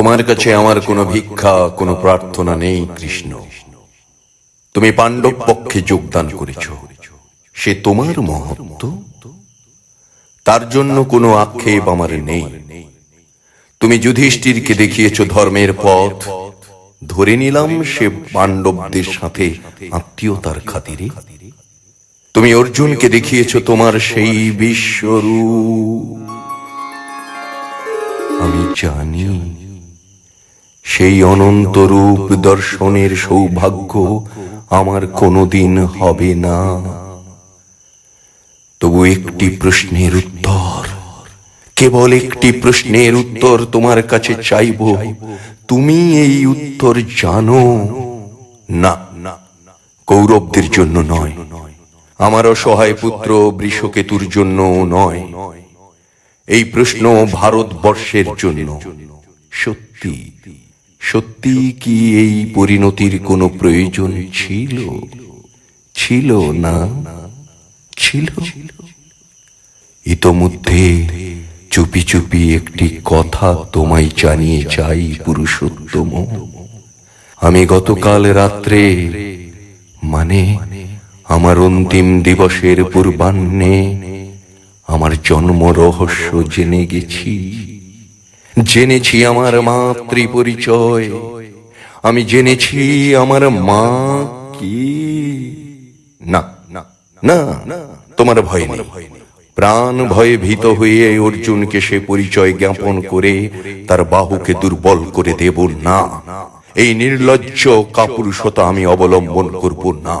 তোমার কাছে আমার কোনো ভিক্ষা, কোনো প্রার্থনা নেই কৃষ্ণ। তুমি পাণ্ডব পক্ষে যোগদান করেছ, সে তোমার মহত্ব, তার জন্য কোনো আক্ষেপ আমার নেই। তুমি যুধিষ্ঠিরকে দেখিয়েছ ধর্মের পথ, ধরে নিলাম সে পাণ্ডবদের সাথে আত্মীয়তার খাতিরে। তুমি অর্জুনকে দেখিয়েছ তোমার সেই বিশ্বরূপ। আমি জানি সেই অনন্ত রূপ দর্শনের সৌভাগ্য আমার কোনোদিন হবে না। তবু একটি প্রশ্নের উত্তর, কেবল একটি প্রশ্নের উত্তর তোমার কাছে চাইব। তুমি এই উত্তর জানো? না, কৌরবদের জন্য নয়, আমার অসহায় পুত্র বৃষকেতুর জন্য নয়, এই প্রশ্ন ভারতবর্ষের জন্য। সত্যি সত্যি কি এই পরিণতির কোনো প্রয়োজন ছিল? ছিল না? ছিল। ইতোমধ্যে চুপি চুপি একটি কথা তোমায় জানিয়ে যাই পুরুষোত্তম। আমি গতকাল রাত্রে, মানে আমার অন্তিম দিবসের পূর্বাহ্নে, আমার জন্ম রহস্য জেনে গেছি। জেনেছি আমার মাতৃ পরিচয়। আমি জেনেছি আমার মা কি। না না, তোমার ভয় নেই। প্রাণ ভয়ে ভীত হয়ে অর্জুনকে সে পরিচয় জ্ঞাপন করে তার বাহুকে দুর্বল করে দেব না। এই নির্লজ্জ কাপুরুষতা আমি অবলম্বন করব না।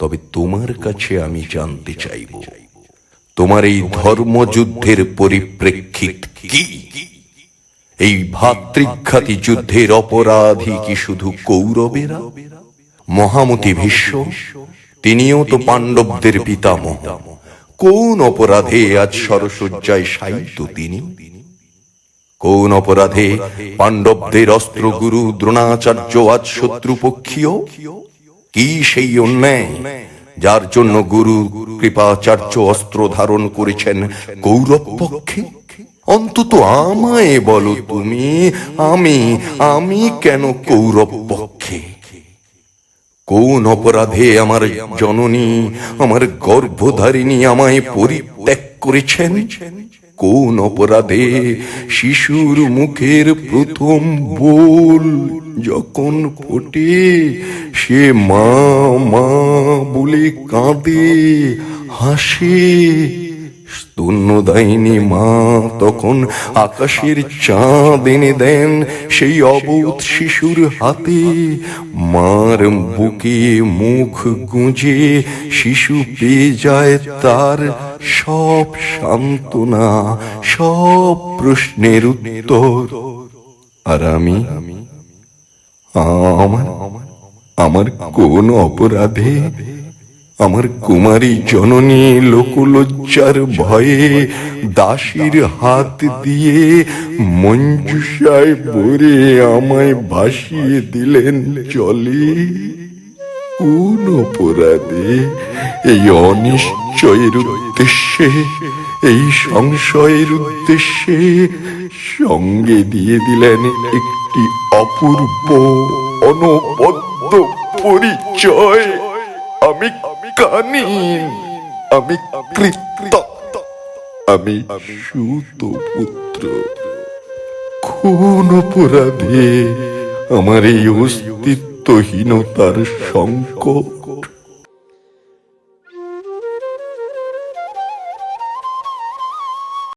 তবে তোমার কাছে আমি জানতে চাইব, তোমার এই ধর্মযুদ্ধের পরিপ্রেক্ষিত কি? এই ভাতৃঘাতী যুদ্ধের অপরাধী কি শুধু কৌরবেরা? মহামতি ভীষ্ম, তিনিও তো পাণ্ডবদের পিতামহ। কোন অপরাধে আজ সরসজ্জায় শায়িত তিনি? কোন অপরাধে পাণ্ডবদের অস্ত্রগুরু দ্রোণাচার্য আজ শত্রুপক্ষীয়? কি সেই অন্যায় যার জন্য গুরু কৃপাচার্য অস্ত্র ধারণ করেছেন কৌরব পক্ষে? অন্তত আমায় বলো তুমি, আমি কেন কৌরব পক্ষে? কোন অপরাধে আমার জননী, আমার গর্ভধারিণী আমায় পরিত্যাগ করেছেন? কোন অপরাধে শিশুর মুখের প্রথম বোল যখন ফোটে, সে মা মা বলে কাঁদে, হাসে, স্তন্যদায়িনী মা তখন আকাশের চাঁদ এনে দেন সেই অবোধ শিশুর হাতে। মার বুকে মুখ গুঁজে শিশু পেয়ে যায় তার সব সান্ত্বনা, সব প্রশ্নের উত্তর। আর আমি, আমার কোন অপরাধে আমার কুমারী জননী লোকলজ্জার ভয়ে দাসীর হাত দিয়ে মঞ্জুষায় ভরে আমায় ভাসিয়ে দিলেন জলে? কোন অপরাধে এই অনিশ্চয়ের উদ্দেশ্যে, এই সংশয়ের উদ্দেশ্যে সঙ্গে দিয়ে দিলেন একটি অপূর্ব অনবদ্য পরিচয়? আমি কানীন, আমি কৃত, আমি সুতপুত্র। কোন অপরাধে আমার এই অস্তিত্বহীনতার শঙ্ক?